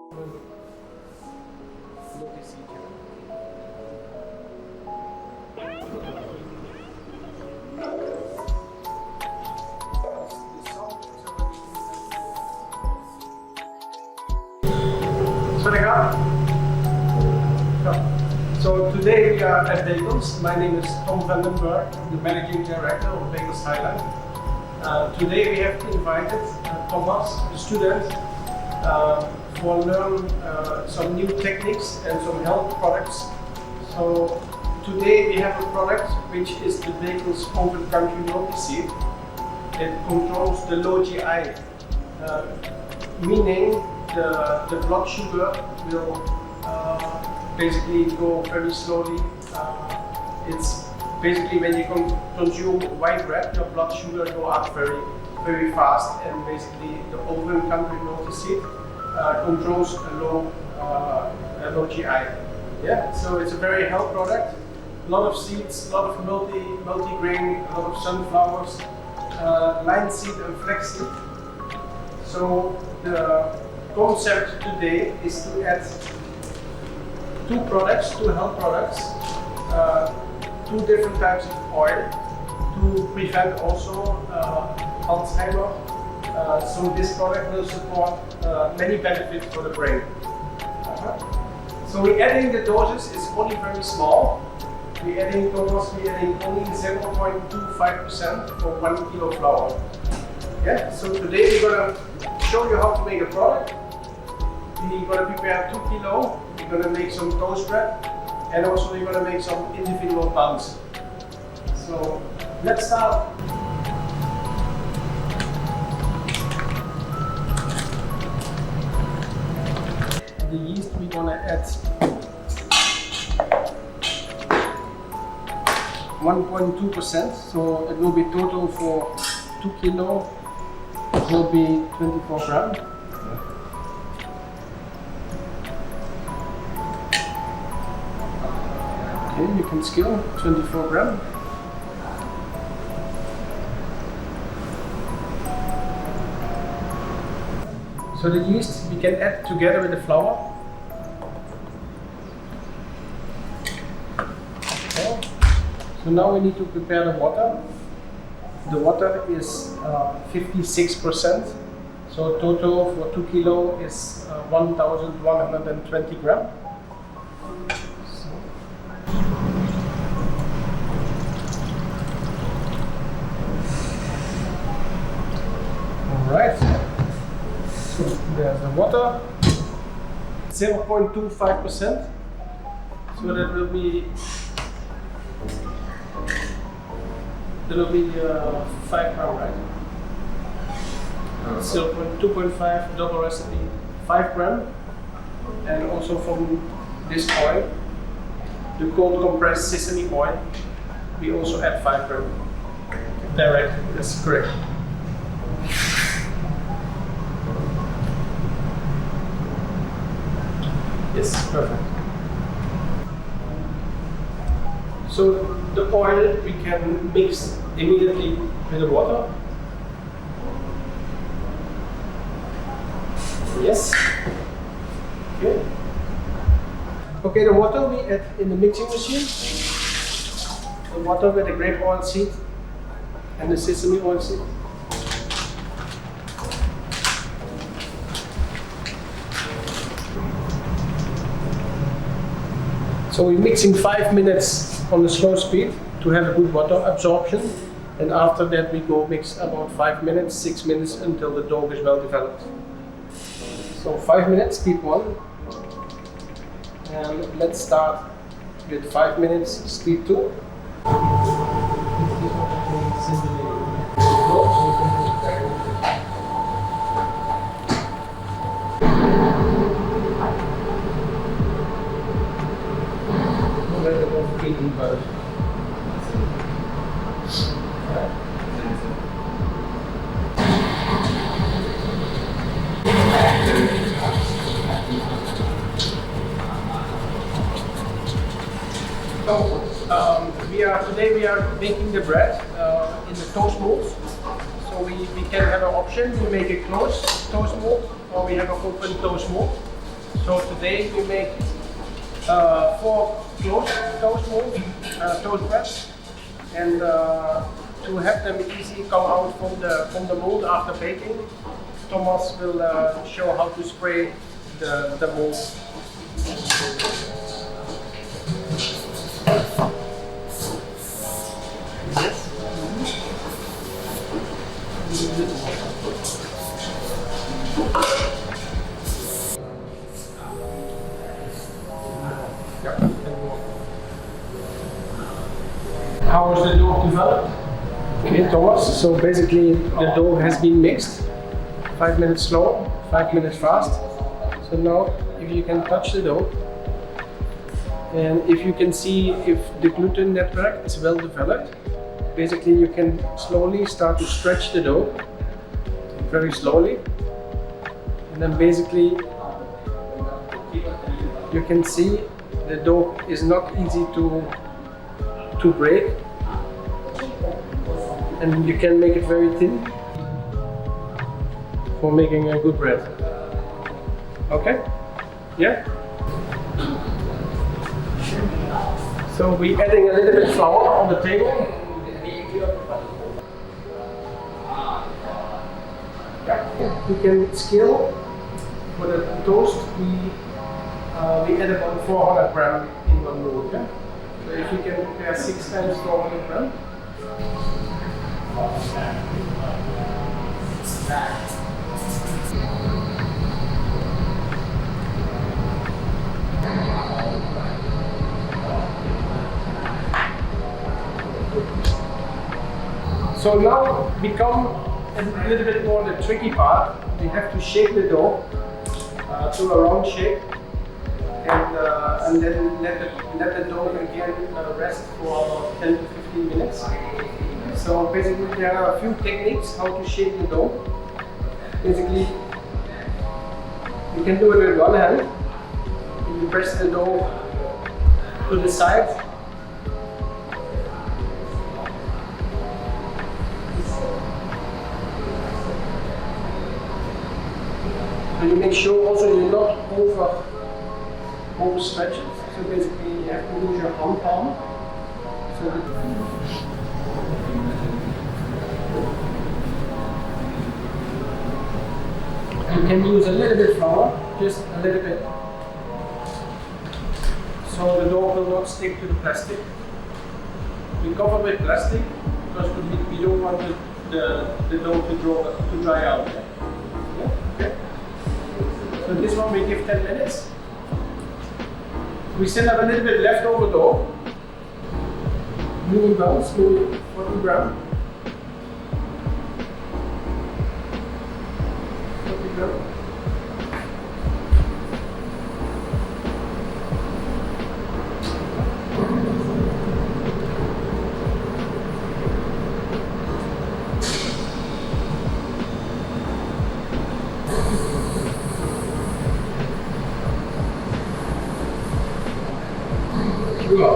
So today we are at Bagels. My name is Tom van den Berg, the Managing Director of Bagels Thailand. Today we have invited Thomas, the student, for learn some new techniques and some health products. So today we have a product which is the Bagels Open Country Multi-Seed. It controls the low GI, meaning the blood sugar will basically go very slowly. It's basically when you consume white bread, your blood sugar go up very fast, and basically the Open Country Multi-Seed controls a low GI. Yeah, so it's a very health product. A lot of seeds, a lot of multi-grain, a lot of sunflowers, linseed and flaxseed. So the concept today is to add two health products, two different types of oil to prevent also Alzheimer. So this product will support many benefits for the brain. So we're adding the doses, it's only very small. We're adding only 0.25% for 1 kilo flour. Yeah, so today we're gonna show you how to make a product. We're gonna prepare 2 kilo. We're gonna make some toast bread, and also we're gonna make some individual buns. So let's start. The yeast we're gonna add 1.2%, so it will be total for 2 kilo. It will be 24 grams. Okay, you can scale 24 grams. So the yeast we can add together with the flour. Okay. So now we need to prepare the water. The water is 56%. So total for 2 kilo is 1,120 grams. Alright, so there's the water, 0.25%, so that will be 5 grams, right? 2.5 double recipe, 5 grams, and also from this oil, the cold compressed sesame oil, we also add 5 grams. Direct, that's correct. Yes, perfect. So the oil we can mix immediately with the water. Yes. Okay. Okay, the water we add in the mixing machine. The water with the grape oil seed and the sesame oil seed. So we're mixing 5 minutes on the slow speed to have a good water absorption, and after that we go mix about 5 minutes, 6 minutes until the dough is well developed. So 5 minutes, speed 1, and let's start with 5 minutes, speed 2. Butter. Today we are making the bread in the toast mold. So we can have an option. We make a closed toast mold, or we have an open toast mold. So today we make 4 toast breads, and to have them easy come out from the mold after baking, Thomas will show how to spray the mold. How is the dough developed? Okay, Thomas, so basically the dough has been mixed. 5 minutes slow, 5 minutes fast. So now if you can touch the dough, and if you can see if the gluten network is well developed, basically you can slowly start to stretch the dough, very slowly. And then basically you can see the dough is not easy to break, and you can make it very thin for making a good bread. Okay? Yeah? So we're adding a little bit flour on the table. You can scale for the toast. We add about 400 grams in one load. Yeah? So if you can prepare 6 times 400 grams. So now become a little bit more the tricky part. We have to shape the dough to a round shape, and then let the dough again rest for about 10 to 15 minutes. So basically there are a few techniques how to shape the dough. Basically you can do it with one hand. You press the dough to the side. So you make sure also you're not over stretch it. So basically you have to use your hand palm. So you can use a little bit flour, just a little bit. So the dough will not stick to the plastic. We cover with plastic because we don't want the dough to dry out. Yeah? Okay. So this one we give 10 minutes. We still have a little bit leftover dough. Mini buns, maybe 40 grams. 40 grams. Sugar.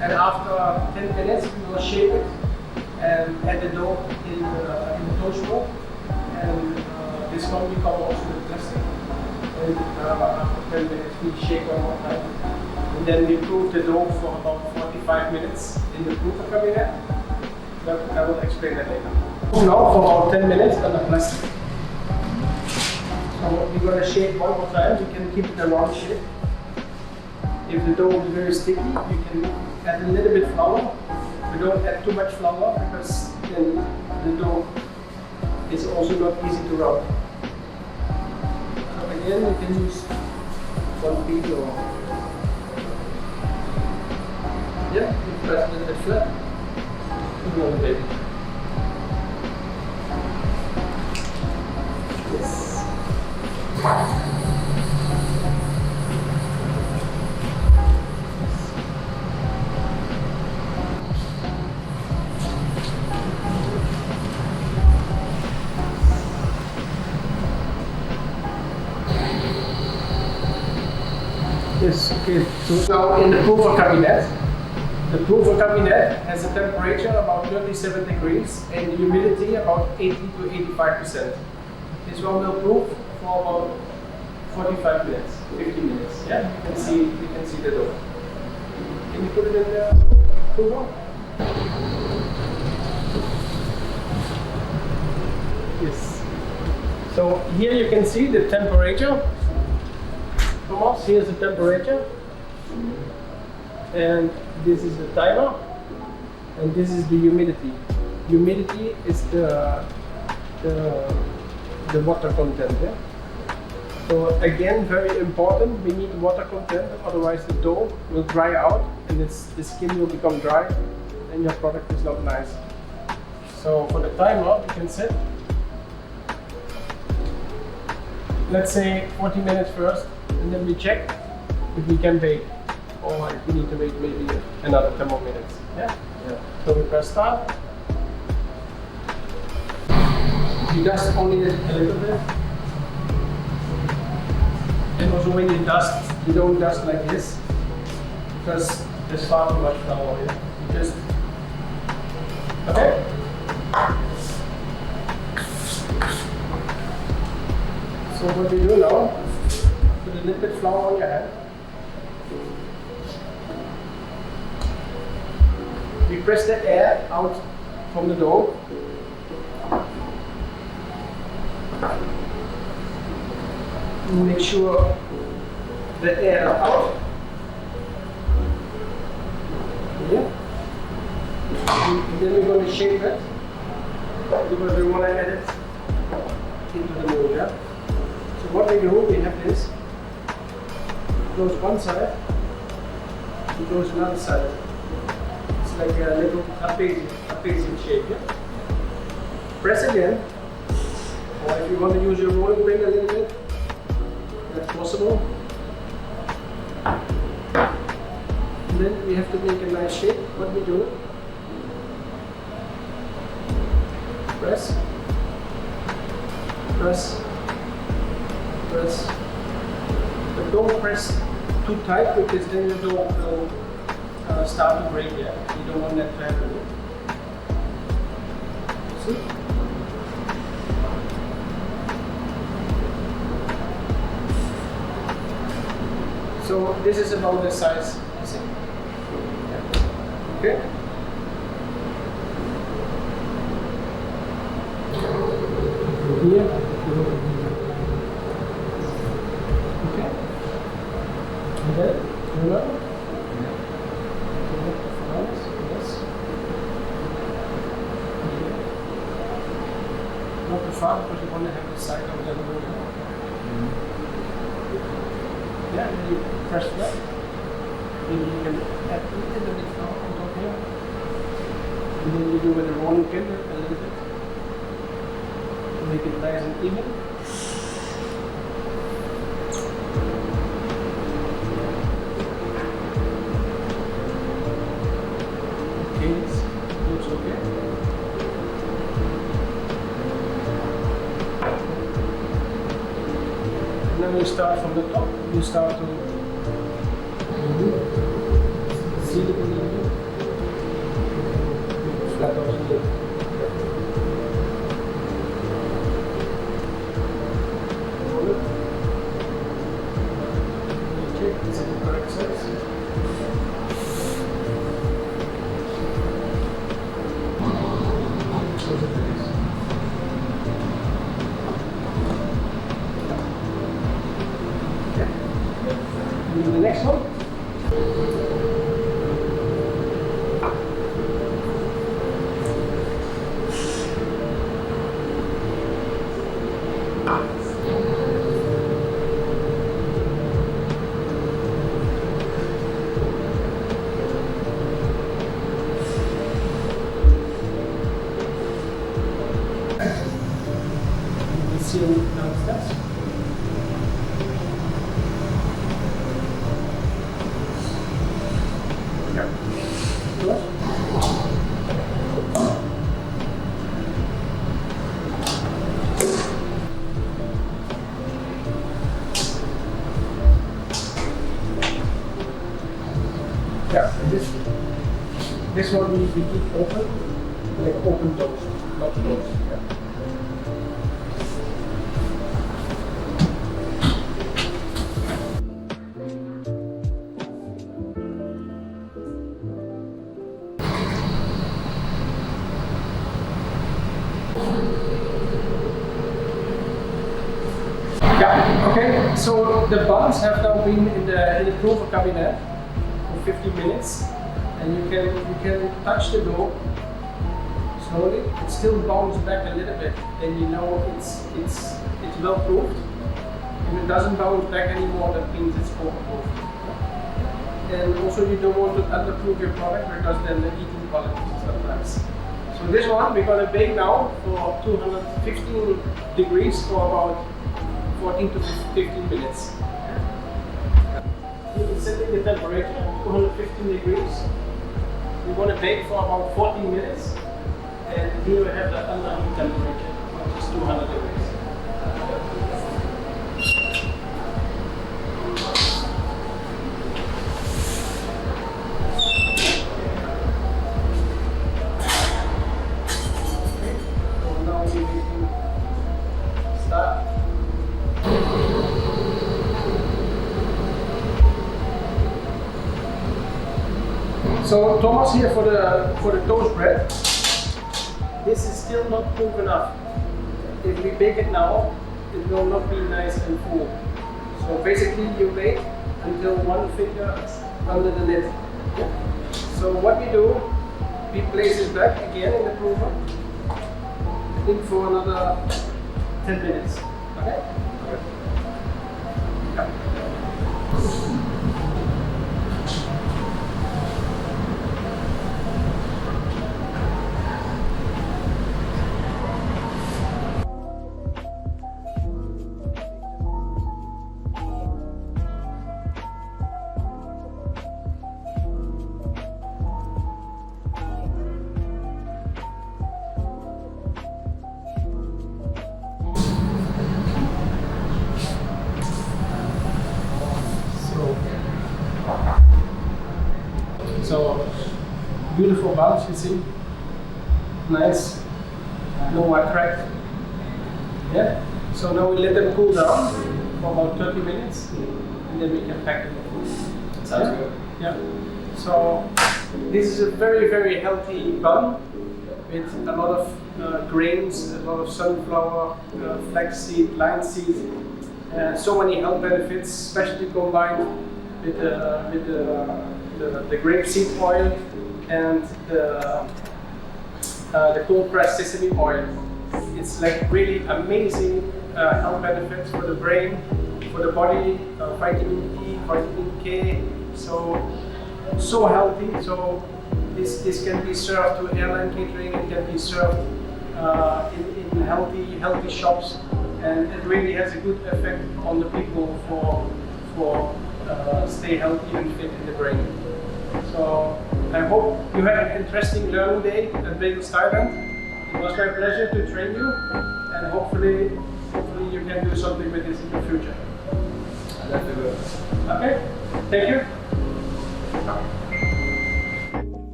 And after 10 minutes, we will shape it and add the dough in the toast roll. And this one we cover also with plastic. And after 10 minutes, we shake one more time. And then we proof the dough for about 45 minutes in the proofer cabinet. But I will explain that later. Now for about 10 minutes under plastic. So we're going to shake one more time. You can keep it a round shape. If the dough is very sticky, you can add a little bit flour. We don't add too much flour because then the dough is also not easy to roll. So again, you can use one piece or you press a little bit flat. You roll it. Yes. Yes, okay. So now in the proofer cabinet, The pulver cabinet has a temperature about 37 degrees and humidity about 80 to 85%. This one will proof for about 45 minutes, 50 minutes. Yeah, you can see the dough. Can you put it in the pulver? Yes. So here you can see the temperature. Thomas, here's the temperature. And this is the timer. And this is the humidity. Humidity is the water content. Yeah? So again, very important, we need water content, otherwise the dough will dry out and the skin will become dry and your product is not nice. So for the timer, we can set, let's say 40 minutes first, and then we check if we can bake, or if we need to wait maybe another 10 more minutes. Yeah? So we press start. You dust only a little bit. And also when you dust, you don't dust like this, because there's far too much flour here. You just, okay? So what we do now, put a little bit flour on your hand. We press the air out from the dough. Make sure the air out. Yeah. And then we're going to shape it because we want to add it into the mold. Yeah? So what we do, we have this. Close one side, we close another side. It's like a little trapeze shape. Yeah? Press again, or if you want to use your rolling pin a little bit, that's possible. And then we have to make a nice shape. What we do? Press, press, press. But don't press too tight because then your dough will start to break. Yeah, you don't want that to happen. See? So this is about the size, I think. Yeah. Okay. Here. Okay. And then remember. Yes. Not too far because you want to have the side of the other. Yeah, and then you press that. Maybe you can add a little bit flour on top here. And then you do with the rolling pin a little bit. To make it nice and even. Okay, it looks okay. And then you start from the top. You start to seal it a little bit. Flat out here. Roll it. Check, is it the correct size? Close it like this. The next one. Seal downstairs. Yeah, this you keep open, like open toast, not closed. Yeah. Yeah, okay, so the buns have now been in the prover cabinet for 50 minutes, and you can touch the dough slowly. It still bounces back a little bit, then you know it's well proofed. If it doesn't bounce back anymore, that means it's overproofed. And also you don't want to underproof your product because then the eating quality is not nice. So this one we're gonna bake now for 215 degrees for about 14 to 15 minutes. You can set in the temperature, 215 degrees. We want to bake for about 14 minutes. And here we have the underheat temperature, which is 200 degrees. Okay. So now we can start. So Thomas here for the toast bread. This is still not cooked enough. If we bake it now, it will not be nice and full. So basically you wait until one finger under the lid. So what we do, we place it back again in the prover. I think for another 10 minutes. Okay? Yeah. So beautiful buns, you see, nice, no white crack. Yeah. So now we let them cool down for about 30 minutes, and then we can pack them. Sounds good. Yeah. So this is a very healthy bun with a lot of grains, a lot of sunflower, flaxseed, linseed, so many health benefits, especially combined with the grapeseed oil and the cold pressed sesame oil. It's like really amazing health benefits for the brain, for the body, vitamin E, vitamin K. So healthy. So this can be served to airline catering. It can be served in healthy shops, and it really has a good effect on the people for stay healthy and fit in the brain. So I hope you had an interesting learning day at Bagels Thailand. It was my pleasure to train you, and hopefully you can do something with this in the future. I definitely will. Okay, thank you.